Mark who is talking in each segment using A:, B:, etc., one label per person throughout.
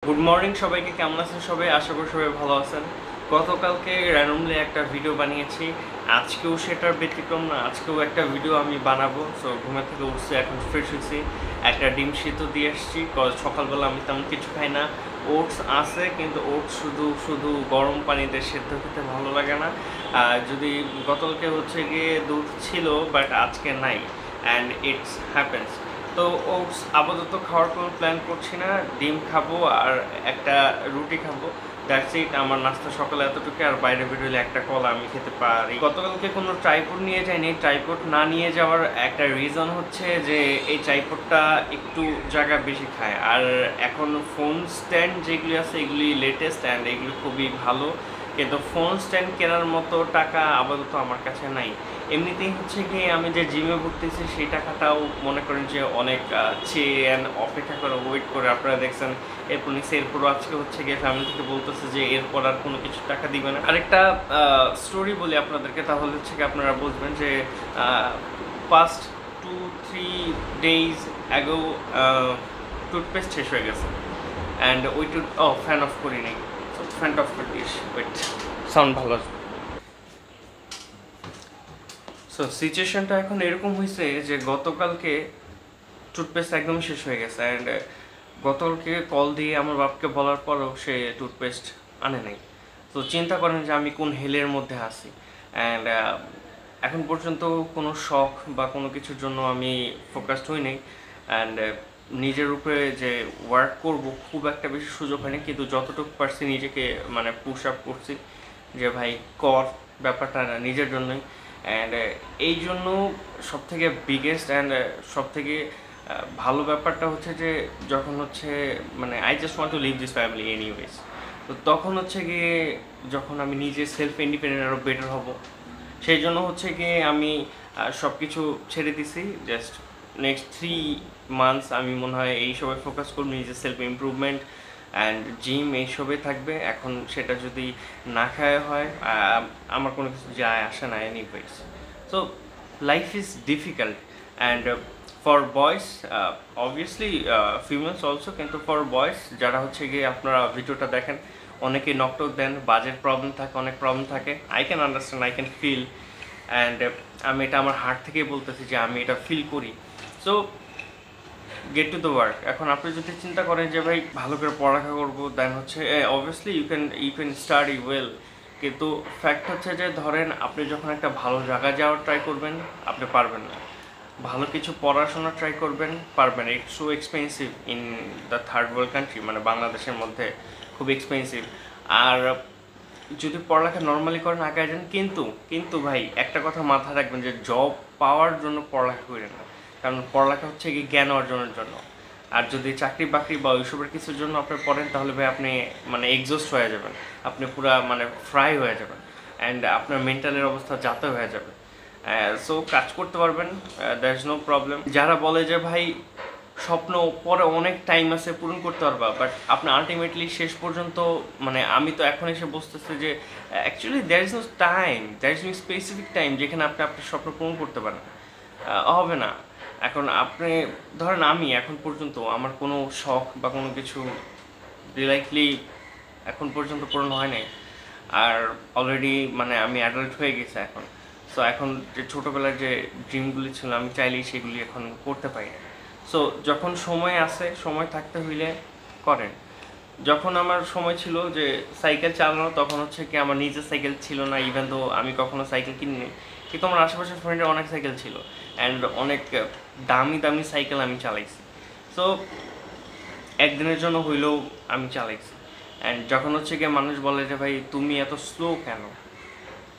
A: Good morning সবাইকে, কেমন আছেন সবাই? আশা করি সবাই ভালো আছেন। গতকালকে র্যান্ডমলি একটা ভিডিও বানিয়েছি, আজকেও সেটার ব্যতিক্রম না, আজকেও একটা ভিডিও আমি বানাবো। সো ঘুমের থেকে উঠছি, এখন ফ্রেশ হয়েছি, একটা ডিম সিদ্ধ দিয়ে আসছি। সকালবেলা আমি তেমন কিছু খাই না। ওটস আছে, কিন্তু ওটস শুধু শুধু গরম পানিতে সেদ্ধ খেতে ভালো লাগে না। যদি গতকালকে হচ্ছে গিয়ে দুধ ছিল, বাট আজকে নাই, অ্যান্ড ইটস হ্যাপেন্স। তো ওটস আপাতত খাওয়ার কোনো প্ল্যান করছি না। ডিম খাবো আর একটা রুটি খাবো, দ্যাটস ইট। আমার নাস্তা সকালে এতটুকু, আর বাইরে বেরোলে একটা কলা আমি খেতে পারি। গতকালকে কোনো ট্রাইপড নিয়ে যাইনি। ট্রাইপড না নিয়ে যাওয়ার একটা রিজন হচ্ছে যে এই ট্রাইপডটা একটু জায়গা বেশি খায়, আর এখন ফোন স্ট্যান্ড যেগুলি আছে এগুলি লেটেস্ট অ্যান্ড এগুলি খুবই ভালো, কিন্তু ফোন স্ট্যান্ড কেনার মতো টাকা আপাতত আমার কাছে নাই। এমনিতেই হচ্ছে কি আমি যে জিমে ভর্তিছি সেই টাকাটাও মনে করেন যে অনেক চেয়ে অপেক্ষা করে ওয়েট করে আপনারা দেখছেন। এরপর নিচে এরপরও আজকে হচ্ছে গিয়ে ফ্যামিলি থেকে বলতেছে যে এরপর আর কোনো কিছু টাকা দিবে না। আরেকটা স্টোরি বলি আপনাদেরকে, তাহলে হচ্ছে কি আপনারা বুঝবেন যে পাস্ট 2-3 days অ্যাগো টুথপেস্ট শেষ হয়ে গেছে, অ্যান্ড ওই ফ্যান অফ করিনি। ফ্যান অফ করে দিস, ওয়েট, সাউন্ড ভালো আসবে। সো সিচুয়েশনটা এখন এরকম হয়েছে যে গতকালকে টুথপেস্ট একদমই শেষ হয়ে গেছে, অ্যান্ড গতকালকে কল দিয়ে আমার বাপকে বলার পরও সে টুথপেস্ট আনে নাই। তো চিন্তা করেন যে আমি কোন হেলের মধ্যে আছি। অ্যান্ড এখন পর্যন্ত কোনো শখ বা কোনো কিছুর জন্য আমি ফোকাসড হই নাই, অ্যান্ড নিজের উপরে যে ওয়ার্ক করব খুব একটা বেশি সুযোগ হয়নি, কিন্তু যতটুকু পারছি নিজেকে মানে পুশ আপ করছি যে ভাই কর, ব্যাপারটা না নিজের জন্যই। অ্যান্ড এই জন্য সবথেকে বিগেস্ট অ্যান্ড সবথেকে ভালো ব্যাপারটা হচ্ছে যে যখন হচ্ছে মানে I just want to leave this family anyways. তো তখন হচ্ছে গিয়ে যখন আমি নিজে সেলফ ইন্ডিপেন্ডেন্ট আরও বেটার হব, সেই জন্য হচ্ছে গিয়ে আমি সব কিছু ছেড়ে দিছি। জাস্ট নেক্সট 3 months আমি মনে হয় এইসবে ফোকাস করব, নিজের সেলফ ইমপ্রুভমেন্ট অ্যান্ড জিম এইসবে থাকবে। এখন সেটা যদি না খাওয়া হয় আমার কোনো কিছু যায় আসে না anyways. So life is difficult, and for boys obviously females also, কিন্তু ফর বয়েজ যারা হচ্ছে গিয়ে আপনারা ভিডিওটা দেখেন অনেকেই নকটক দেন, বাজেট প্রবলেম থাকে, অনেক প্রবলেম থাকে। I can understand, I can feel, and আমি এটা আমার হার্ট থেকেই বলতেছি যে আমি এটা ফিল করি। So get to the work. এখন আপনি যদি চিন্তা করেন যে ভাই ভালো করে পড়ালেখা করবো, দেন হচ্ছে obviously you can study well, কিন্তু ফ্যাক্ট হচ্ছে যে ধরেন আপনি যখন একটা ভালো জায়গায় যাওয়ার ট্রাই করবেন আপনি পারবেন না, ভালো কিছু পড়াশোনা ট্রাই করবেন পারবেন। It's so expensive in the third world country, মানে বাংলাদেশের মধ্যে খুব এক্সপেন্সিভ। আর যদি পড়ালেখা নর্মালি করেন আগে যান, কিন্তু কিন্তু ভাই একটা কথা মাথায় রাখবেন যে জব পাওয়ার জন্য পড়ালেখা করেন না, কারণ পড়ালেখা হচ্ছে কি জ্ঞান অর্জনের জন্য। আর যদি চাকরি বাকরি বা ওইসবের কিছুর জন্য আপনি পড়েন তাহলে ভাই আপনি মানে এক্সস্ট হয়ে যাবেন, আপনি পুরা মানে ফ্রাই হয়ে যাবেন, অ্যান্ড আপনার মেন্টালের অবস্থা যাতে হয়ে যাবে। সো কাজ করতে পারবেন, দ্যার ইজ নো প্রবলেম। যারা বলে যে ভাই স্বপ্ন পরে অনেক টাইম আছে পূরণ করতে পারবা, বাট আপনি আলটিমেটলি শেষ পর্যন্ত মানে আমি তো এখন এসে বুঝতেছি যে actually there is no time, there is no specific time যেখানে আপনি আপনার স্বপ্ন পূরণ করতে পারেন। হবে না। এখন আপনি ধরেন আমি এখন পর্যন্ত আমার কোনো শখ বা কোনো কিছু ডিরেক্টলি এখন পর্যন্ত পূরণ হয় নাই, আর অলরেডি মানে আমি অ্যাডাল্ট হয়ে গেছি এখন। সো এখন যে ছোটোবেলার যে ড্রিমগুলি ছিল আমি চাইলেই সেগুলি এখন করতে পারি না। সো যখন সময় আসে, সময় থাকতে হইলে করেন। যখন আমার সময় ছিল যে সাইকেল চালানো, তখন হচ্ছে কি আমার নিজের সাইকেল ছিল না, ইভেন তো আমি কখনো সাইকেল কিনিনি, কিন্তু আমার আশেপাশের ফ্রেন্ডের অনেক সাইকেল ছিল, অ্যান্ড অনেক দামি দামি সাইকেল আমি চালাইছি। সো একদিনের জন্য হইলেও আমি চালাইছি। অ্যান্ড যখন হচ্ছে গিয়ে মানুষ বলে যে ভাই তুমি এত স্লো কেন,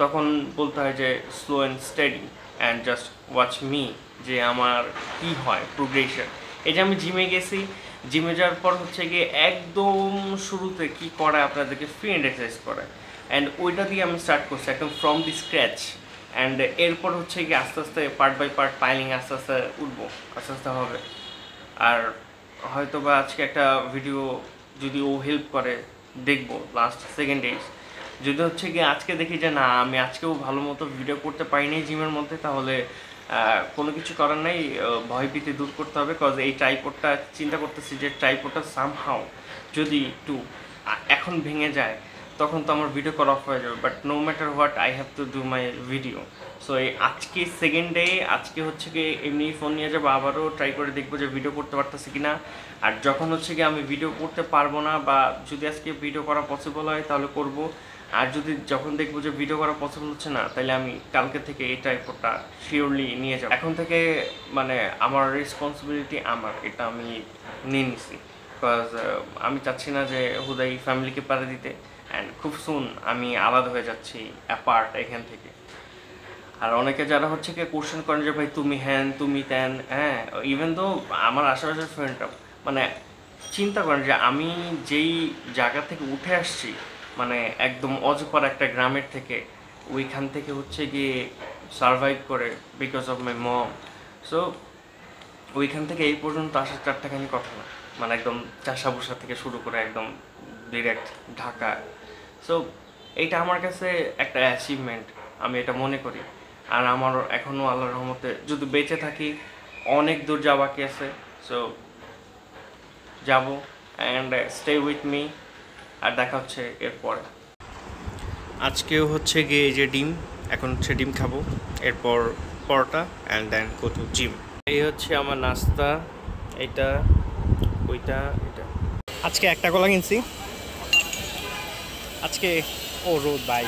A: তখন বলতে হয় যে slow and steady, and just watch me, যে আমার কি হয় প্রোগ্রেশন। এই যে আমি জিমে গেছি, জিমে যাওয়ার পর হচ্ছে গিয়ে একদম শুরুতে কি করায় আপনাদেরকে ফ্রি হ্যান্ড এক্সারসাইজ করায়, অ্যান্ড ওইটা দিয়ে আমি স্টার্ট করছি একদম ফ্রম দি স্ক্র্যাচ। অ্যান্ড এরপর হচ্ছে গিয়ে আস্তে আস্তে পার্ট বাই পার্ট পাইলিং আস্তে আস্তে উঠবো, আস্তে আস্তে হবে। আর হয়তো বা আজকে একটা ভিডিও যদি ও হেল্প করে দেখবো লাস্ট সেকেন্ড ডেজ, যদি হচ্ছে গিয়ে আজকে দেখি যে না আমি আজকেও ভালো মতো ভিডিও করতে পারিনি জিমের মধ্যে, তাহলে কোনো কিছু করার নেই, ভয়ভীতি দূর করতে হবে। কজ এই ট্রাইপডটা চিন্তা করতেছি যে ট্রাইপডটা সামহাও যদি একটু এখন ভেঙে যায় তখন তো আমার ভিডিও করা অফ হয়ে যাবে, but no matter what I have to do my video. So এই আজকে সেকেন্ড ডে, আজকে হচ্ছে কি এমনি ফোন নিয়ে যাবো, আবারও ট্রাই করে দেখবো যে ভিডিও করতে পারতেছি কিনা। আর যখন হচ্ছে কি আমি ভিডিও করতে পারবো না, বা যদি আজকে ভিডিও করা পসিবল হয় তাহলে করব, আর যদি যখন দেখবো যে ভিডিও করা পসিবল হচ্ছে না তাহলে আমি কালকে থেকে এই ট্রাইপডটা শিওরলি নিয়ে যাবো। এখন থেকে মানে আমার রেসপন্সিবিলিটি আমার, এটা আমি নিয়ে নিছি, বিকজ আমি চাচ্ছি না যে হুদাই ফ্যামিলিকে পারে দিতে। অ্যান্ড খুব সুন আমি আলাদা হয়ে যাচ্ছি অ্যাপার্ট এখান থেকে। আর অনেকে যারা হচ্ছে কি কোশ্চেন করেন যে ভাই তুমি হ্যান তুমি ত্যান, হ্যাঁ ইভেন তো আমার আশেপাশের ফ্রেন্ডরা মানে চিন্তা করেন যে আমি যেই জায়গা থেকে উঠে আসছি, মানে একদম অজপাড়া একটা গ্রামের থেকে, ওইখান থেকে হচ্ছে গিয়ে সারভাইভ করে because of my mom. So ওইখান থেকে এই পর্যন্ত আসার চারটাখানি কথা না, মানে একদম চাষা বসা থেকে শুরু করে একদম ডিরেক্ট ঢাকা। সো এইটা আমার কাছে একটা অ্যাচিভমেন্ট, আমি এটা মনে করি। আর আমার এখনও আল্লাহর রহমতে যদি বেঁচে থাকি অনেক দূর যাওয়া বাকি আছে। সো যাব, অ্যান্ড স্টে উইথ মি, আর দেখা হচ্ছে এরপরে। আজকেও হচ্ছে গিয়ে এই যে ডিম, এখন হচ্ছে ডিম খাবো, এরপর পরোটা, and then go to gym. এই হচ্ছে আমার নাস্তা, এটা ওইটা এটা। আজকে একটা কলা কিনছি, আজকে ও রোদ ভাই,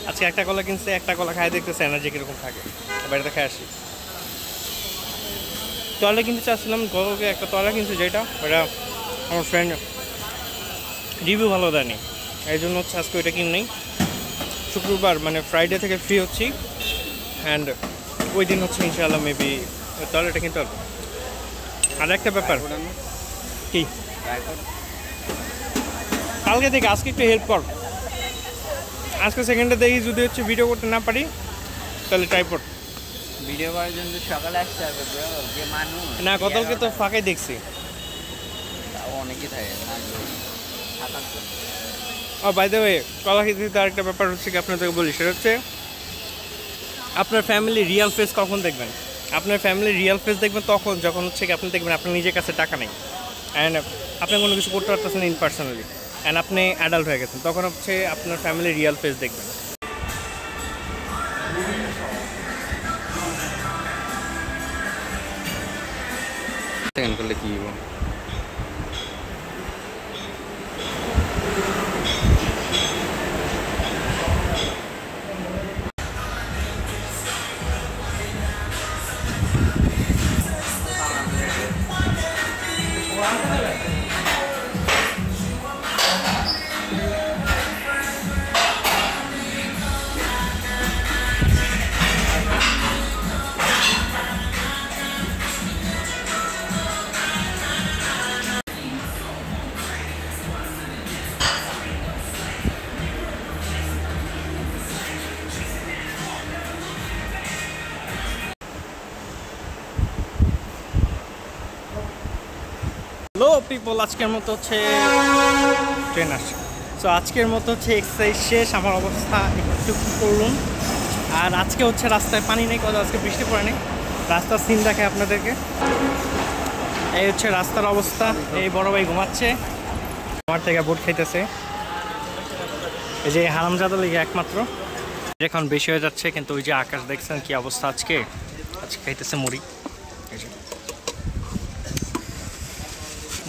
A: আজকে একটা কলা কিনছে, একটা কলা খাই দেখতেছে এনার্জি কীরকম থাকে, বাড়িতে খাই আসি। তলা কিনতে চাচ্ছিলাম, গতকে একটা তলা কিনছি যেটা ওটা আমার ফ্রেন্ড রিভিউ ভালো দেয়নি, এই জন্য হচ্ছে আজকে ওইটা কিন নেই। শুক্রবার মানে ফ্রাইডে থেকে ফ্রি হচ্ছি, অ্যান্ড ওই দিন হচ্ছে ইনশাআল্লাহ মেবি তলাটা কিনতে পারবো। আর একটা ব্যাপার কি, কালকে থেকে আজকে একটু হেল্প কর, আজকে সেকেন্ডে দেখি যদি হচ্ছে ভিডিও করতে না পারি তাহলে ট্রাইপড
B: ভিডিও করার জন্য সকালে আসতে হবে ব্রো, যে মানুষ
A: না, গতকালকে তো ফাঁকাই দেখছি,
B: অনেকেই থাকে থাকার জন্য।
A: ও বাই দ্য ওয়ে, কলা খেতে আরেকটা ব্যাপার হচ্ছে কি আপনাদেরকে বলি, সেটা হচ্ছে আপনার ফ্যামিলি রিয়েল ফেস কখন দেখবেন? আপনার ফ্যামিলি রিয়েল ফেস দেখবেন তখন যখন হচ্ছে কি আপনি দেখবেন আপনার নিজের কাছে টাকা নেই, অ্যান্ড আপনি কোনো কিছু করতে পারতেছেন ইন পার্সোনালি, অ্যান্ড আপনি অ্যাডাল্ট হয়ে গেছেন, তখন হচ্ছে আপনার ফ্যামিলি রিয়েল ফেস দেখবেন।
B: সেকেন্ড করলে কি হবো?
A: হ্যালো পিপল, আজকের মতো হচ্ছে ট্রেন আসছে। সো আজকের মতো হচ্ছে এক্সারসাইজ শেষ, আমার অবস্থা একটু করুন। আর আজকে হচ্ছে রাস্তায় পানি নেই, কথা আজকে বৃষ্টি পড়ে নেই। রাস্তার সিন দেখায় আপনাদেরকে, এই হচ্ছে রাস্তার অবস্থা। এই বড় ভাই ঘুমাচ্ছে, আমার থেকে বোট খাইতেছে, এই যে হারামজাদা লেগে একমাত্র। এখন বেশি হয়ে যাচ্ছে, কিন্তু ওই যে আকাশ দেখছেন কি অবস্থা, আজকে খাইতেছে মুড়ি।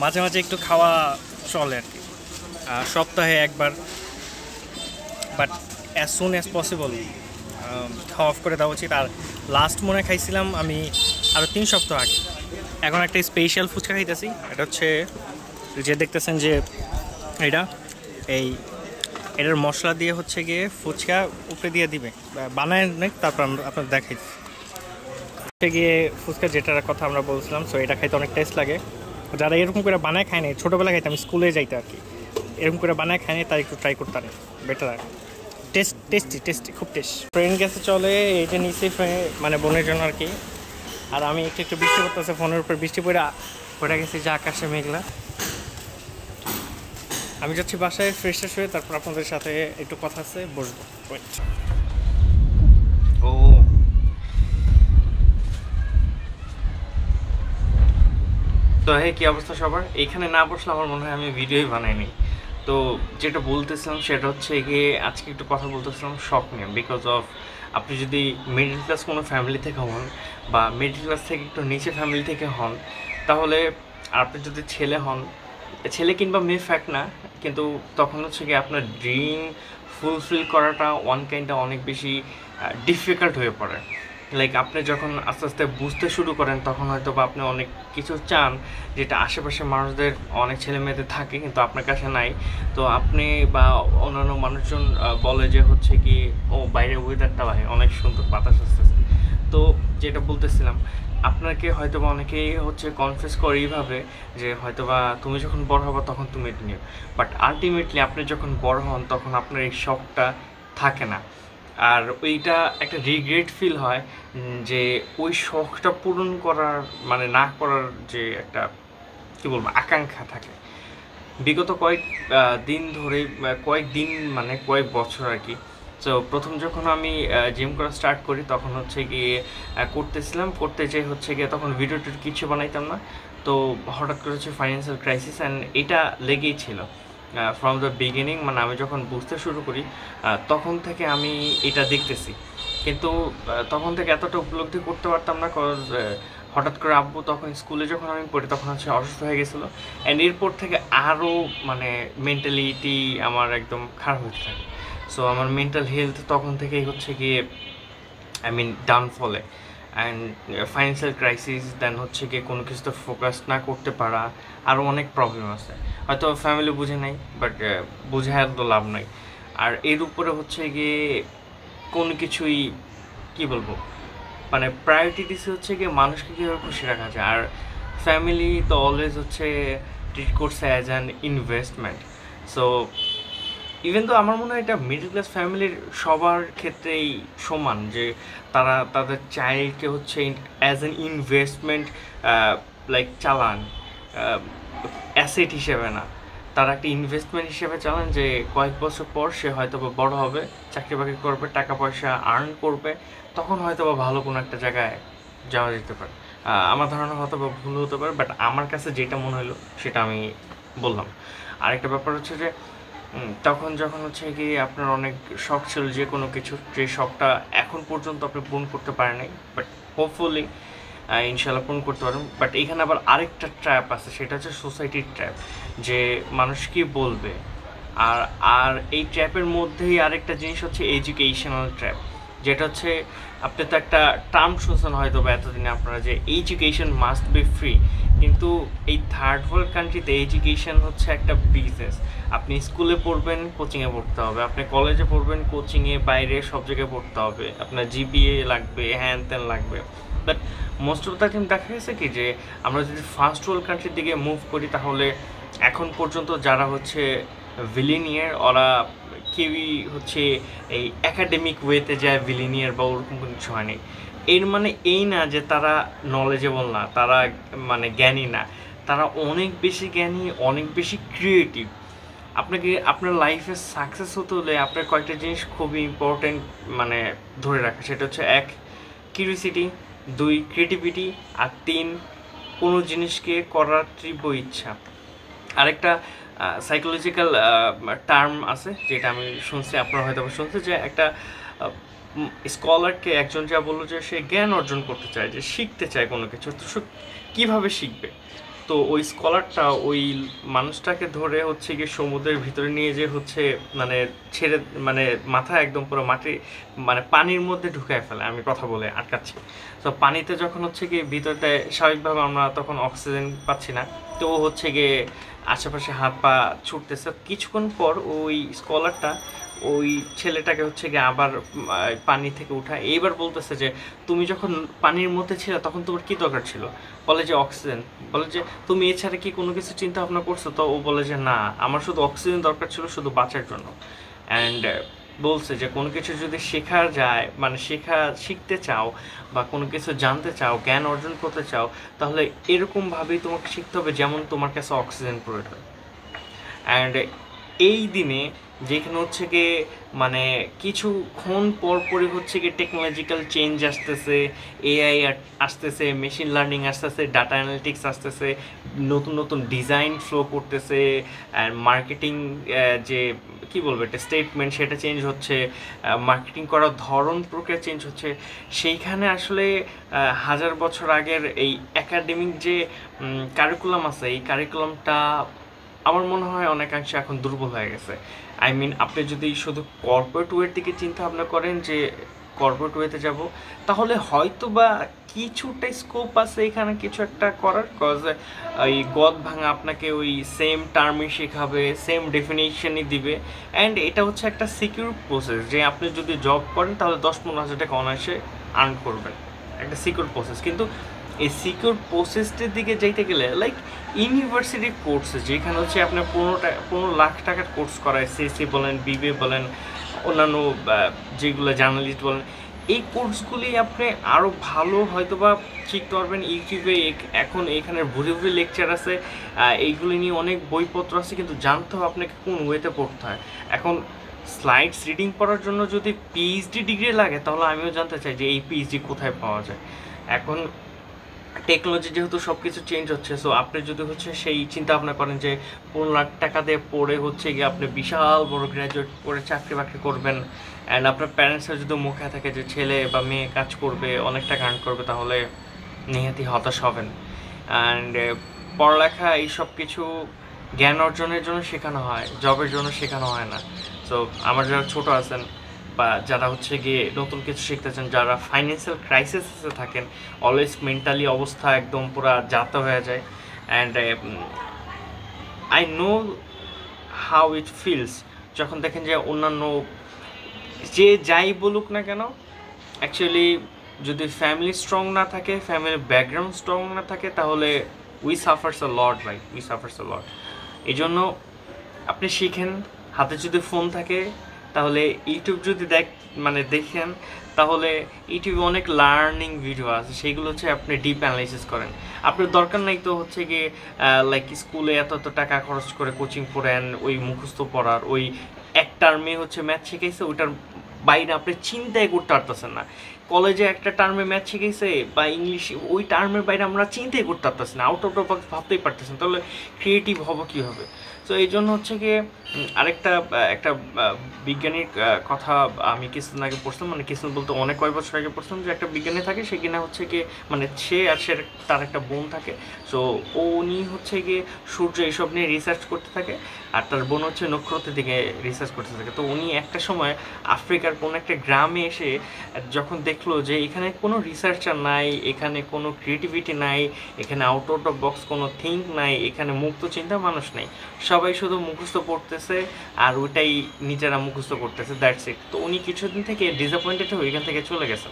A: মাঝে মাঝে একটু খাওয়া চলে আর কি, সপ্তাহে একবার, but as soon as possible খাওয়া অফ করে দেওয়া উচিত। আর লাস্ট মনে খাইছিলাম আমি আরও 3 সপ্তাহ আগে। এখন একটা স্পেশাল ফুচকা খাইতেছি, এটা হচ্ছে যে দেখতেছেন যে এটার মশলা দিয়ে হচ্ছে গিয়ে ফুচকা উপরে দিয়ে দিবে, বানায় নেই, তারপর আপনার দেখাই হচ্ছে গিয়ে ফুচকা যেটার কথা আমরা বলছিলাম। সো এটা খাইতে অনেক টেস্ট লাগে, যারা এরকম করে বানায় খায় না, ছোটোবেলা খাইতে আমি স্কুলে যাইতে আর কি, এরকম করে বানায় খায় না, তাই একটু ট্রাই করতে পারে, বেটার আর টেস্টি খুব টেস্ট। ফ্রেন্ড গেছে চলে এই যে নিচে মানে বোনের জন্য আর কি। আর আমি একটু বৃষ্টি করতেছে, ফোনের উপর বৃষ্টি পড়ে গেছি যে আকাশে মেঘলা। আমি যাচ্ছি বাসায় ফ্রেশ হয়ে, তারপর আপনাদের সাথে একটু কথা আছে, বসবো। ও তো হ্যাঁ, কী অবস্থা সবার? এইখানে না বসলে আমার মনে হয় আমি ভিডিওই বানাইনি। তো যেটা বলতেছিলাম সেটা হচ্ছে গিয়ে আজকে একটু কথা বলতেছিলাম শখ নিয়ে, বিকজ অফ আপনি যদি মিডল ক্লাস কোনো ফ্যামিলি থেকে হন বা মিডল ক্লাস থেকে একটু নিচে ফ্যামিলি থেকে হন, তাহলে আপনি যদি ছেলে হন, ছেলে কিংবা মেয়ে ফ্যাক্ট না, কিন্তু তখন হচ্ছে গিয়ে আপনার ড্রিম ফুলফিল করাটা ওয়ান কাইন্ডটা অনেক বেশি ডিফিকাল্ট হয়ে পড়ে। লাইক আপনি যখন আস্তে আস্তে বুঝতে শুরু করেন তখন হয়তো বা আপনি অনেক কিছু চান যেটা আশেপাশের মানুষদের, অনেক ছেলে মেয়েদের থাকে কিন্তু আপনার কাছে নাই। তো আপনি বা অন্যান্য মানুষজন বলে যে হচ্ছে কি, ও বাইরের ওয়েদারটা ভাই অনেক সুন্দর, বাতাস আসতেছে। তো যেটা বলতেছিলাম, আপনাকে হয়তো বা অনেকেই হচ্ছে কনফিউজ করে এইভাবে যে হয়তো বা তুমি যখন বড় হবা তখন তুমি এটা নিও, বাট আলটিমেটলি আপনি যখন বড় হন তখন আপনার এই শখটা থাকে না। আর ওইটা একটা রিগ্রেট ফিল হয় যে ওই শখটা পূরণ করার মানে না করার যে একটা কী বলবো আকাঙ্ক্ষা থাকে। বিগত কয়েক দিন ধরে, কয়েক দিন মানে কয়েক বছর আর কি। তো প্রথম যখন আমি জিম করা স্টার্ট করি তখন হচ্ছে গিয়ে করতে যেয়ে হচ্ছে গিয়ে তখন ভিডিও টিডিও কিছু বানাইতাম না। তো হঠাৎ করে হচ্ছে ফাইন্যান্সিয়াল ক্রাইসিস অ্যান্ড এটা লেগেই ছিল ফ্রম দ্য বিগিনিং। মানে আমি যখন বুঝতে শুরু করি তখন থেকে আমি এটা দেখতেছি, কিন্তু তখন থেকে এতটা উপলব্ধি করতে পারতাম না, কজ হঠাৎ করে আব্বু তখন স্কুলে যখন আমি পড়ি তখন হচ্ছে অসুস্থ হয়ে গেছিলো। অ্যান্ড এরপর থেকে আরও মানে মেন্টালিটি আমার একদম খারাপ হতে থাকে। সো আমার মেন্টাল হেলথ তখন থেকেই হচ্ছে গিয়ে আই মিন ডাউনফলে অ্যান্ড ফাইন্যান্সিয়াল ক্রাইসিস, দেন হচ্ছে গিয়ে কোনো কিছুতে ফোকাস না করতে পারা, আরও অনেক প্রবলেম আছে। হয়তো ফ্যামিলি বুঝে নাই, বাট বুঝে আর তো লাভ নাই। আর এর উপরে হচ্ছে গিয়ে কোনো কিছুই কী বলবো, মানে প্রায়োরিটি দিচ্ছে হচ্ছে গিয়ে মানুষকে কীভাবে খুশি রাখা যায়। আর ফ্যামিলি তো অলওয়েজ হচ্ছে ট্রিট করছে as an investment. So even তো আমার মনে হয় এটা মিডল ক্লাস ফ্যামিলির সবার ক্ষেত্রেই সমান, যে তারা তাদের চাইল্ডকে হচ্ছে অ্যাজ অ্যান ইনভেস্টমেন্ট লাইক চালান, অ্যাসেট হিসেবে না। তারা একটা ইনভেস্টমেন্ট হিসেবে চালান যে কয়েক বছর পর সে হয়তো বা বড়ো হবে, চাকরি বাকরি করবে, টাকা পয়সা আর্ন করবে, তখন হয়তো বা ভালো কোনো একটা জায়গায় যাওয়া যেতে পারে। আমার ধারণা হয়তো বা ভুল হতে পারে, বাট আমার কাছে যেটা মনে হলো সেটা আমি বললাম। আরেকটা ব্যাপার হচ্ছে যে তখন যখন হচ্ছে কি আপনার অনেক শখ ছিল যে কোনো কিছু, যে শখটা এখন পর্যন্ত আপনি পূরণ করতে পারেন নাই, বাট হোপফুলি ইনশাল্লাহ পূরণ করতে পারেন। বাট এখানে আবার আরেকটা ট্র্যাপ আছে, সেটা হচ্ছে সোসাইটির ট্র্যাপ, যে মানুষ কি বলবে। আর আর এই ট্র্যাপের মধ্যেই আরেকটা জিনিস হচ্ছে এডুকেশনাল ট্র্যাপ, যেটা হচ্ছে আপনি তো একটা টার্ম শুনছেন হয়তো বা এতদিনে আপনারা, যে এডুকেশন মাস্ট বি ফ্রি। কিন্তু এই থার্ড ওয়ার্ল্ড কান্ট্রিতে এডুকেশন হচ্ছে একটা বিজনেস। আপনি স্কুলে পড়বেন, কোচিংয়ে পড়তে হবে, আপনি কলেজে পড়বেন, কোচিংয়ে বাইরে সব জায়গায় পড়তে হবে, আপনার জিপিএ লাগবে, হ্যান ত্যান লাগবে। But most of the time দেখা গেছে কি যে আমরা যদি ফার্স্ট ওয়ার্ল্ড কান্ট্রির দিকে মুভ করি, তাহলে এখন পর্যন্ত যারা হচ্ছে ভিলিনিয়ার, ওরা কেউই হচ্ছে এই একাডেমিক ওয়েতে যায় ভিলিনিয়ার বা ওরকম কিছু হয়নি। এর মানে এই না যে তারা নলেজেবল না, তারা মানে জ্ঞানী না, তারা অনেক বেশি জ্ঞানী, অনেক বেশি ক্রিয়েটিভ। আপনাকে আপনার লাইফে সাকসেস হতে হলে আপনার কয়েকটা জিনিস খুবই ইম্পর্টেন্ট মানে ধরে রাখা, সেটা হচ্ছে 1 কিউরিওসিটি, 2 ক্রিয়েটিভিটি, আর 3 কোনো জিনিসকে করার তীব্র ইচ্ছা। আরেকটা সাইকোলজিক্যাল টার্ম আছে যেটা আমি শুনছি, আপনারা হয়তো শুনছে, যে একটা স্কলারকে একজন যা বললো যে সে জ্ঞান অর্জন করতে চায়, যে শিখতে চায় কোনো কিছু, তো সে কীভাবে শিখবে। তো ওই স্কলারটা ওই মানুষটাকে ধরে হচ্ছে গিয়ে সমুদ্রের ভিতরে নিয়ে যে হচ্ছে মানে ছেড়ে, মানে মাথা একদম পুরো মাটি মানে পানির মধ্যে ঢুকায় ফেলে, আমি কথা বলে আটকাচ্ছি। তো পানিতে যখন হচ্ছে গিয়ে ভিতরতে স্বাভাবিকভাবে আমরা তখন অক্সিজেন পাচ্ছি না, তো ও হচ্ছে গিয়ে আশেপাশে হাত পা ছুটতেছে। কিছুক্ষণ পর ওই স্কলারটা ওই ছেলেটাকে হচ্ছে গিয়ে আবার পানি থেকে উঠায়, এইবার বলতেছে যে তুমি যখন পানির মধ্যে ছিলে তখন তোমার কী দরকার ছিল। বলে যে অক্সিজেন। বলে যে তুমি এছাড়া কি কোনো কিছু চিন্তা ভাবনা করছো। তো ও বলে যে না, আমার শুধু অক্সিজেন দরকার ছিল, শুধু বাঁচার জন্য। অ্যান্ড বলছে যে কোনো কিছু যদি শেখা যায়, মানে শিখতে চাও বা কোনো কিছু জানতে চাও, জ্ঞান অর্জন করতে চাও, তাহলে এরকমভাবেই তোমাকে শিখতে হবে যেমন তোমার কাছে অক্সিজেন প্রয়োজন। অ্যান্ড এই দিনে যেখানে হচ্ছে গিয়ে মানে কিছুক্ষণ পরপরই হচ্ছে গিয়ে টেকনোলজিক্যাল চেঞ্জ আসতেছে, এআই আসতেছে, মেশিন লার্নিং আসতেছে, ডাটা অ্যানালিটিক্স আসতেছে,
C: নতুন নতুন ডিজাইন ফ্লো করতেছে, অ্যান্ড মার্কেটিং যে কি বলবো একটা স্টেটমেন্ট সেটা চেঞ্জ হচ্ছে, মার্কেটিং করার ধরন প্রক্রিয়া চেঞ্জ হচ্ছে। সেইখানে আসলে হাজার বছর আগের এই একাডেমিক যে কারিকুলাম আছে, এই কারিকুলামটা আমার মনে হয় অনেকাংশে এখন দুর্বল হয়ে গেছে। আই মিন আপনি যদি শুধু কর্পোরেট ওয়ের দিকে চিন্তা ভাবনা করেন যে কর্পোরেট ওয়েতে যাব, তাহলে হয়তো বা কিছুটা স্কোপ আছে এখানে কিছু একটা করার, কজ ওই গদ ভাঙা আপনাকে ওই সেম টার্মই শেখাবে, সেম ডেফিনেশনই দিবে, অ্যান্ড এটা হচ্ছে একটা সিকিউর প্রসেস যে আপনি যদি জব করেন তাহলে 10-15 হাজার টাকা অনায়াসে আর্ন করবেন, একটা সিকিউর প্রসেস। কিন্তু এই সিকিউর প্রসেসটির দিকে যাইতে গেলে লাইক ইউনিভার্সিটি কোর্স যেখানে হচ্ছে আপনার 15 লাখ টাকার কোর্স করায়, সিএসসি বলেন, বিবিএ বলেন, অন্যান্য যেগুলো জার্নালিস্ট বলেন, এই কোর্সগুলি আপনি আরও ভালো হয়তো বা শিখতে পারবেন ইউটিউবে। এখন এখানে ভুরি ভুরি লেকচার আছে, এইগুলি নিয়ে অনেক বইপত্র আছে, কিন্তু জানতে হবে আপনাকে কোন ওয়েতে পড়তে হয়। এখন স্লাইডস রিডিং পড়ার জন্য যদি পিএইচডি ডিগ্রি লাগে, তাহলে আমিও জানতে চাই যে এই পিএইচডি কোথায় পাওয়া যায়। এখন টেকনোলজি যেহেতু সব কিছু চেঞ্জ হচ্ছে, সো আপনি যদি হচ্ছে সেই চিন্তা ভাবনা করেন যে 15 লাখ টাকা দিয়ে পড়ে হচ্ছে গিয়ে আপনি বিশাল বড় গ্র্যাজুয়েট করে চাকরি বাকরি করবেন, অ্যান্ড আপনার প্যারেন্টসের যদি মুখে থাকে যে ছেলে বা মেয়ে কাজ করবে, অনেক টাকা আর্ন করবে, তাহলে নিহাতি হতাশ হবেন। অ্যান্ড পড়ালেখা এই সব কিছু জ্ঞান অর্জনের জন্য শেখানো হয়, জবের জন্য শেখানো হয় না। সো আমার যারা ছোটো আছেন বা যারা হচ্ছে গিয়ে নতুন কিছু শিখতেছেন, যারা ফাইন্যান্সিয়াল ক্রাইসিসে থাকেন, অলওয়েজ মেন্টালি অবস্থা একদম পুরো যাতা হয়ে যায়, and I know how it feels যখন দেখেন যে অন্যান্য যে যাই বলুক না কেন, অ্যাকচুয়ালি যদি ফ্যামিলি স্ট্রং না থাকে, ফ্যামিলির ব্যাকগ্রাউন্ড স্ট্রং না থাকে, তাহলে উই সাফার্স আ লট ভাই, উই সাফার্স আ লট। এই জন্য আপনি শিখেন, হাতে যদি ফোন থাকে তাহলে ইউটিউব যদি দেখেন, তাহলে ইউটিউবে অনেক লার্নিং ভিডিও আছে, সেইগুলো হচ্ছে আপনি ডিপ অ্যানালাইসিস করেন। আপনার দরকার নাই তো হচ্ছে গিয়ে লাইক স্কুলে এত এত টাকা খরচ করে কোচিং করেন ওই মুখস্থ পড়ার, ওই এক টার্মে হচ্ছে ম্যাথ শিখাইছে, ওইটার বাইরে আপনি চিন্তাই করতে পারতেছেন না। কলেজে একটা টার্মে ম্যাথ শিখাইছে বা ইংলিশ, ওই টার্মের বাইরে আমরা চিন্তাই করতে পারতেছি না, আউট অফ দ্য বক্স ভাবতেই পারতেছেন, তাহলে ক্রিয়েটিভ হবো কীভাবে? তো এই জন্য হচ্ছে গিয়ে একটা বিজ্ঞানীর কথা আমি কিছুদিন আগে পড়ছিলাম, মানে কিছুদিন বলতে অনেক কয়েক বছর আগে পড়ছিলাম, যে একটা বিজ্ঞানী থাকে, সে কিনা হচ্ছে গিয়ে মানে সে তার একটা বোন থাকে। সো উনি হচ্ছে গিয়ে সূর্য এইসব নিয়ে রিসার্চ করতে থাকে, আর তার বোন হচ্ছে নক্ষত্রের দিকে রিসার্চ করতে থাকে। তো উনি একটা সময় আফ্রিকার কোনো একটা গ্রামে এসে যখন দেখলো যে এখানে কোনো রিসার্চার নাই, এখানে কোনো ক্রিয়েটিভিটি নাই, এখানে আউট অফ দ্য বক্স কোনো থিঙ্ক নাই, এখানে মুক্ত চিন্তা মানুষ নেই, সবাই শুধু মুখস্থ পড়তেছে আর ওইটাই নিজেরা মুখস্থ করতেছে, দ্যাটস ইট। তো উনি কিছুদিন থেকে ডিসঅ্যাপয়েন্টেড হয়ে এখান থেকে চলে গেছেন।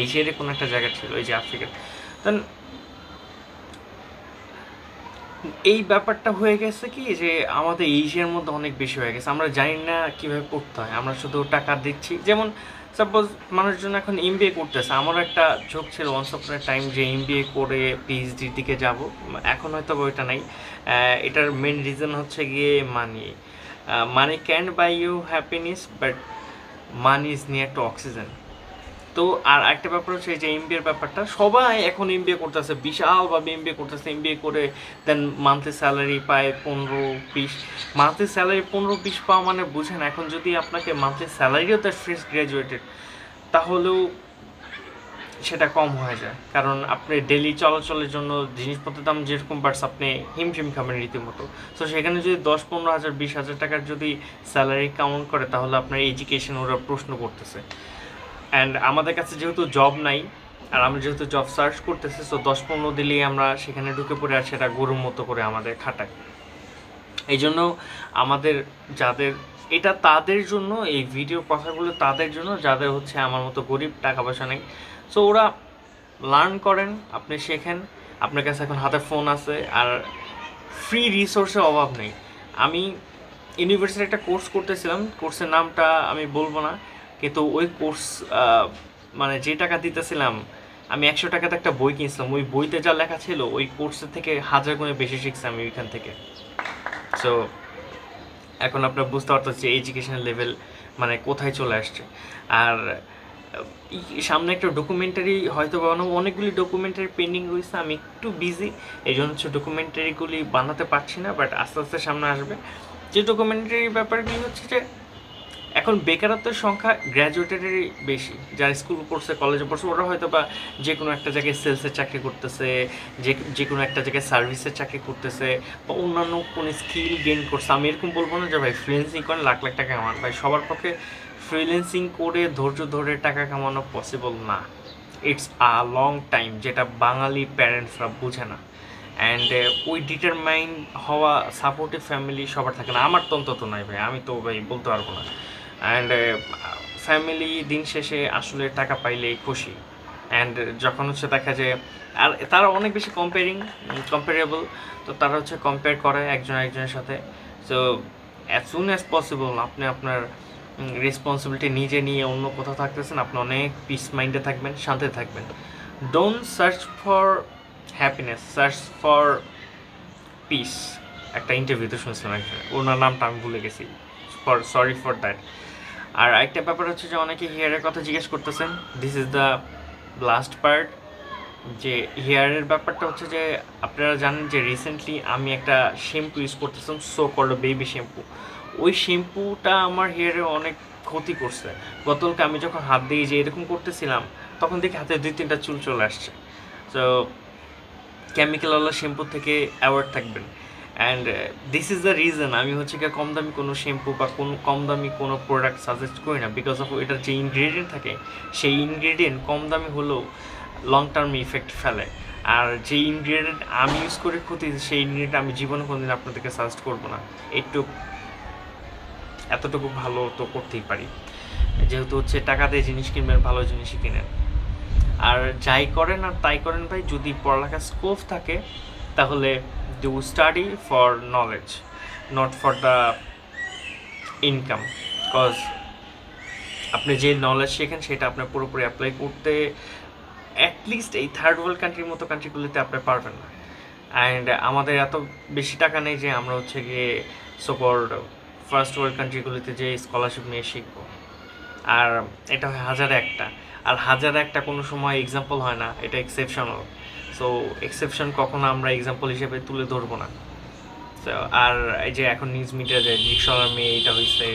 C: এশিয়ারে কোনো একটা জায়গা ছিল, এই যে আফ্রিকার। দেন এই ব্যাপারটা হয়ে গেছে কি যে আমাদের এশিয়ার মধ্যে অনেক বেশি হয়ে গেছে, আমরা জানি না কীভাবে পড়তে হয়, আমরা শুধু টাকা দিচ্ছি। যেমন সাপোজ মানুষজন এখন এমবিএ করতেছে, আমারও একটা ঝোঁক ছিল ওয়ান্স অফ এ টাইম যে এমবিএ করে পিএইচডির দিকে যাব, এখন হয়তো ওইটা নাই। এটার মেন রিজন হচ্ছে গিয়ে money can buy you happiness, but money is near to oxygen. তো আর একটা ব্যাপার হচ্ছে যে এমবিএর ব্যাপারটা, সবাই এখন এমবিএ করতেছে, বিশালভাবে এমবিএ করতেছে, এমবিএ করে দেন মান্থলি স্যালারি পায় 15-20। মান্থলি স্যালারি 15-20 পাওয়া মানে বুঝেন, এখন যদি আপনাকে মান্থলি স্যালারিও তার ফ্রেশ গ্র্যাজুয়েটেড, তাহলেও সেটা কম হয়ে যায়, কারণ আপনি ডেলি চলাচলের জন্য জিনিসপত্রের দাম যেরকম বাড়ছে, আপনি হিমশিম খাবেন রীতিমতো। তো সেখানে যদি 10-15 হাজার 20 হাজার টাকার যদি স্যালারি কাউন্ট করে, তাহলে আপনার এডুকেশন ওরা প্রশ্ন করতেছে। অ্যান্ড আমাদের কাছে যেহেতু জব নাই, আর আমরা যেহেতু জব সার্চ করতেছি, সো 10-15 দিলেই আমরা সেখানে ঢুকে পড়ে, আর সেটা গরুর মতো করে আমাদের খাটায়। এই জন্য আমাদের যাদের এটা, তাদের জন্য এই ভিডিও কথাগুলো তাদের জন্য যাদের হচ্ছে আমার মতো গরিব, টাকা পয়সা নেই। সো ওরা লার্ন করেন, আপনি শেখেন, আপনার কাছে এখন হাতে ফোন আছে, আর ফ্রি রিসোর্সের অভাব নেই। আমি ইউনিভার্সিটি একটা কোর্স করতেছিলাম, কোর্সের নামটা আমি বলবো না, কিন্তু ওই কোর্স মানে যে টাকা দিতেছিলাম, আমি 100 টাকাতে একটা বই কিনছিলাম, ওই বইতে যা লেখা ছিল ওই কোর্সের থেকে 1000 গুণে বেশি শিখছি আমি ওইখান থেকে। সো এখন আপনারা বুঝতে পারতেন যে এডুকেশনাল লেভেল মানে কোথায় চলে আসছে। আর সামনে একটা ডকুমেন্টারি হয়তো বানাবো, অনেকগুলি ডকুমেন্টারি পেন্ডিং রয়েছে, আমি একটু বিজি, এই জন্য হচ্ছে ডকুমেন্টারিগুলি বানাতে পারছি না, বাট আস্তে আস্তে সামনে আসবে। যে ডকুমেন্টারি ব্যাপারগুলি হচ্ছে যে এখন বেকারত্বের সংখ্যা গ্র্যাজুয়েটেরই বেশি, যারা স্কুল পড়ছে কলেজে পড়ছে ওরা হয়তো বা যে কোনো একটা জায়গায় সেলসের চাকরি করতেছে, যে কোনো একটা জায়গায় সার্ভিসের চাকরি করতেছে, বা অন্যান্য কোনো স্কিল গেইন করছে। আমি এরকম বলবো না যে ভাই ফ্রিল্যান্সিং করেন লাখ লাখ টাকা কামান, ভাই সবার পক্ষে ফ্রিল্যান্সিং করে ধৈর্য ধরে টাকা কামানো পসিবল না। ইটস আ লং টাইম, যেটা বাঙালি প্যারেন্টসরা বুঝে না। অ্যান্ড ওই ডিটারমাইন্ড হওয়া সাপোর্টিভ ফ্যামিলি সবার থাকে না, আমার তো অন্তত নাই ভাই, আমি তো ভাই বলতে পারবো না। অ্যান্ড ফ্যামিলি দিন শেষে আসলে টাকা পাইলেই খুশি। অ্যান্ড যখন হচ্ছে দেখা যায়, আর তারা অনেক বেশি কম্পেয়ারেবল, তো তারা হচ্ছে কম্পেয়ার করে একজন একজনের সাথে। So as soon as possible আপনি আপনার রেসপন্সিবিলিটি নিজে নিয়ে অন্য কোথাও থাকতেছেন, আপনি অনেক পিস মাইন্ডে থাকবেন, শান্তি থাকবেন। Don't search for happiness, search for piece. একটা ইন্টারভিউতে শুনছিলাম একটা, ওনার নামটা আমি ভুলে গেছি, সরি ফর দ্যাট। আর একটা ব্যাপার হচ্ছে যে অনেকে হেয়ারের কথা জিজ্ঞেস করতেছেন, this is the last part. যে হেয়ারের ব্যাপারটা হচ্ছে যে আপনারা জানেন যে রিসেন্টলি আমি একটা শ্যাম্পু ইউজ করতেছিলাম, সো কল্ড বেবি শ্যাম্পু। ওই শ্যাম্পুটা আমার হেয়ারে অনেক ক্ষতি করছে। গতকালকে আমি যখন হাত দিয়ে যে এরকম করতেছিলাম, তখন দেখি হাতে 2-3টা চুল চলে আসছে। সো কেমিক্যালওয়ালা শ্যাম্পু থেকে অ্যাওয়ার্ড থাকবেন। And this is the reason আমি হচ্ছে গিয়ে কম দামি কোনো শ্যাম্পু বা কম দামি কোনো প্রোডাক্ট সাজেস্ট করি না, বিকজ অফ এটার যে ইনগ্রেডিয়েন্ট থাকে সেই ইনগ্রেডিয়েন্ট কম দামি হলেও লং টার্ম ইফেক্ট ফেলে। আর যে ইনগ্রেডিয়েন্ট আমি ইউজ করে ক্ষতি, সেই ইনগ্রেডিয়েন্ট আমি জীবনে কোনোদিন আপনাদেরকে সাজেস্ট করবো না। এতটুকু ভালো তো করতেই পারি, যেহেতু হচ্ছে টাকা দিয়ে জিনিস কিনবেন, ভালো জিনিসই কিনেন। আর যাই করেন আর তাই করেন ভাই, যদি পড়ালেখার স্কোপ থাকে তাহলে do study for knowledge, not for the income. Because আপনি যে নলেজ শেখেন সেটা আপনার পুরোপুরি অ্যাপ্লাই করতে অ্যাটলিস্ট এই থার্ড ওয়ার্ল্ড কান্ট্রির মতো কান্ট্রিগুলিতে আপনি পারবেন না। অ্যান্ড আমাদের এত বেশি টাকা নেই যে আমরা হচ্ছে গিয়ে সোকল্ড ফার্স্ট ওয়ার্ল্ড কান্ট্রিগুলিতে যে স্কলারশিপ নিয়ে শিখবো। আর এটা হয় হাজারে একটা, আর হাজারে একটা কোনো সময় এক্সাম্পল হয় না, এটা এক্সেপশনাল। সো এক্সেপশন কখনো আমরা এক্সাম্পল হিসেবে তুলে ধরবো না। তো আর এই যে এখন নিউজ মিডিয়া যে রিক্সাওয়ালার মেয়ে এটা হয়েছে,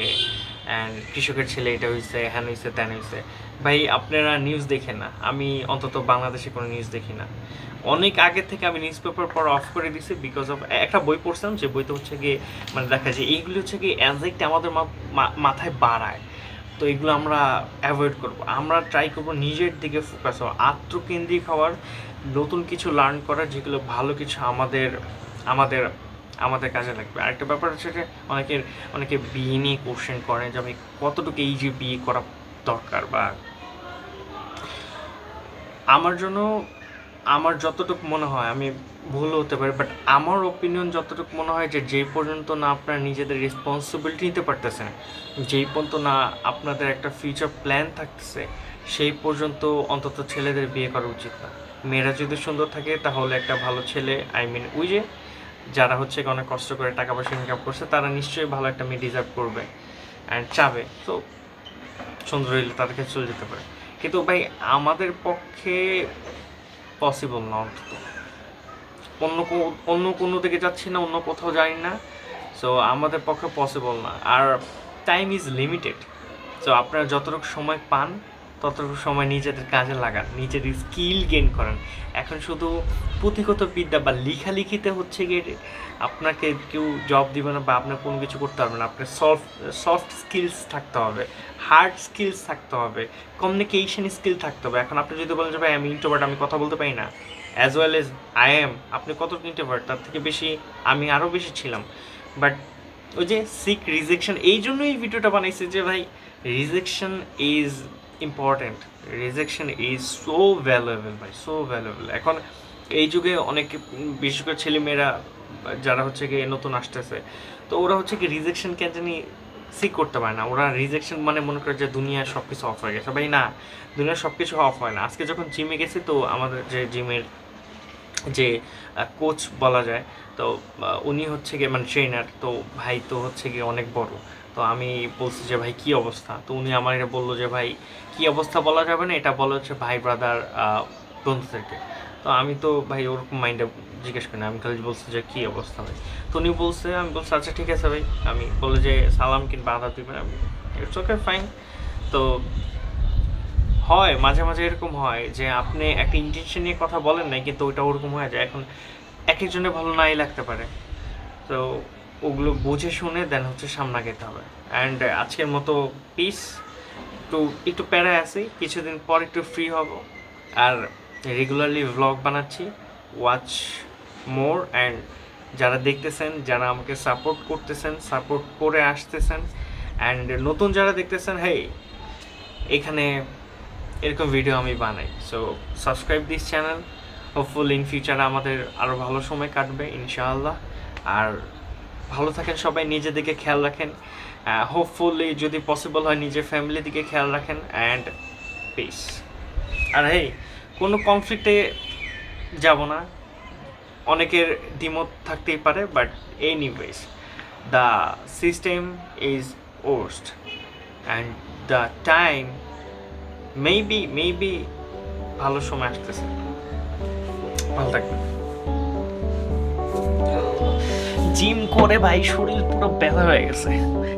C: অ্যান্ড কৃষকের ছেলে এটা হয়েছে, হ্যান হয়েছে ত্যান হয়েছে, ভাই আপনারা নিউজ দেখেন না। আমি অন্তত বাংলাদেশে কোনো নিউজ দেখি না, অনেক আগে থেকে আমি নিউজ পেপার পড়া অফ করে দিছি, বিকজ অফ একটা বই পড়ছিলাম যে বইতে হচ্ছে গিয়ে মানে দেখা যায় এইগুলি হচ্ছে গিয়ে অ্যাংজাইটি আমাদের মাথায় বাড়ায়। তো এগুলো আমরা অ্যাভয়েড করব, আমরা ট্রাই করব নিজের দিকে ফোকাস হওয়া, আত্মকেন্দ্রিক হওয়ার, নতুন কিছু লার্ন করার, যেগুলো ভালো কিছু আমাদের আমাদের আমাদের কাজে লাগবে। আরেকটা ব্যাপার হচ্ছে যে অনেকে বিয়ে নিয়ে কোশ্চেন করে যে আমি কতটুকু এই যে বিয়ে করা দরকার, বা আমার জন্য আমার যতটুকু মনে হয়, আমি ভুল হতে পারি, বাট আমার ওপিনিয়ন যতটুকু মনে হয় যে যেই পর্যন্ত না আপনারা নিজেদের রেসপন্সিবিলিটি নিতে পারতেছেন, যেই পর্যন্ত না আপনাদের একটা ফিউচার প্ল্যান থাকতেছে, সেই পর্যন্ত অন্তত ছেলেদের বিয়ে করা উচিত না। মেয়েরা যদি সুন্দর থাকে তাহলে একটা ভালো ছেলে, আই মিন ওই যে যারা হচ্ছে অনেক কষ্ট করে টাকা পয়সা ইনকাম করছে, তারা নিশ্চয়ই ভালো একটা মেয়ে ডিজার্ভ করবে অ্যান্ড চাবে, তো সুন্দর হইলে তাদেরকে চলে যেতে পারে। কিন্তু ভাই আমাদের পক্ষে পসিবল না, অন্তত অন্য কোনো দিকে যাচ্ছি না, অন্য কোথাও যাই না, সো আমাদের পক্ষে পসিবল না। আর টাইম ইজ লিমিটেড, সো আপনারা যতটুকু সময় পান ততটুকু সময় নিজেদের কাজে লাগান, নিজের স্কিল গেইন করেন। এখন শুধু পুঁথিগত বিদ্যা বা লেখালেখিতে হচ্ছে গিয়ে আপনাকে কেউ জব দিবে না বা আপনার কোনো কিছু করতে পারবে না। আপনার সফট স্কিলস থাকতে হবে, হার্ড স্কিলস থাকতে হবে, কমিউনিকেশন স্কিল থাকতে হবে। এখন আপনি যদি বলেন যে ভাই আমি ইন্ট্রোভার্ট, আমি কথা বলতে পারি না, as well as I am, আপনি কতটুকু ইন্ট্রোভার্ট, তার থেকে বেশি আমি আরও বেশি ছিলাম। বাট ওই যে সিক রিজেকশন, এই জন্যই এই ভিডিওটা বানাইছে যে ভাই rejection is important, rejection is so valuable ভাই, সো ভ্যালুয়েবল। এখন এই যুগে অনেক বিশেষ করে ছেলেমেয়েরা যারা হচ্ছে গিয়ে নতুন আসতেছে, তো ওরা হচ্ছে কি রিজেকশন কেন জানি সিক করতে পারে না। ওরা রিজেকশন মানে মনে করে যে দুনিয়ার সব কিছু অফ হয়ে গেছে, ভাই না, দুনিয়ার সব কিছু অফ হয় না। আজকে যখন জিমে গেছি, তো আমাদের যে জিমের যে কোচ বলা যায়। তো উনি হচ্ছে গিয়ে মানে ট্রেনার, তো ভাই তো হচ্ছে গিয়ে অনেক বড়। তো আমি বলছি যে ভাই কী অবস্থা, তো উনি আমার এটা বললো যে ভাই কী অবস্থা বলা যাবে না, এটা বলা হচ্ছে ভাই ব্রাদার বন্ধুদেরকে। তো আমি তো ভাই ওরকম মাইন্ডে জিজ্ঞেস করি না, আমি খালি বলছি যে কী অবস্থা ভাই। তো উনি বলছে, আমি বলছি আচ্ছা ঠিক আছে ভাই, আমি বলে যে সালাম কিংবা আদাব দিবেন, আমি ইটস ওকে ফাইন। তো হয় মাঝে মাঝে এরকম হয় যে আপনি একটা ইন্টেনশন নিয়ে কথা বলেন নাই, কিন্তু ওইটা ওরকম হয়ে যায়। এখন এক একজনের ভালো নাই লাগতে পারে, তো ওগুলো বুঝে শুনে দেন হচ্ছে সামনে আগাইতে হবে। অ্যান্ড আজকের মতো পিস, একটু প্যারায় আছি, কিছুদিন পর একটু ফ্রি হব আর রেগুলারলি ভ্লগ বানাচ্ছি, ওয়াচ মোর। অ্যান্ড যারা দেখতেছেন, যারা আমাকে সাপোর্ট করতেছেন, সাপোর্ট করে আসতেছেন, অ্যান্ড নতুন যারা দেখতেছেন, হেই এখানে এরকম ভিডিও আমি বানাই, so subscribe this channel. Hopeful in ফিউচারে আমাদের আরও ভালো সময় কাটবে ইনশাআল্লাহ। আর ভালো থাকেন সবাই, নিজের দিকে খেয়াল রাখেন, হোপফুলি যদি পসিবল হয় নিজের ফ্যামিলির দিকে খেয়াল রাখেন, অ্যান্ড পিস। আর হেই, কোনো কনফ্লিক্টে যাব না, অনেকের দ্বিমত থাকতেই পারে, but anyways the system is worst and the time maybe ভালো সময় আসতেছে। ভালো থাকবেন।
A: জিম করে ভাই শরীর পুরো ব্যথা হয়ে গেছে,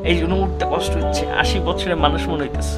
A: এই জন্য উঠতে কষ্ট হচ্ছে, 80 বছরের মানুষ মনে হইতেছে।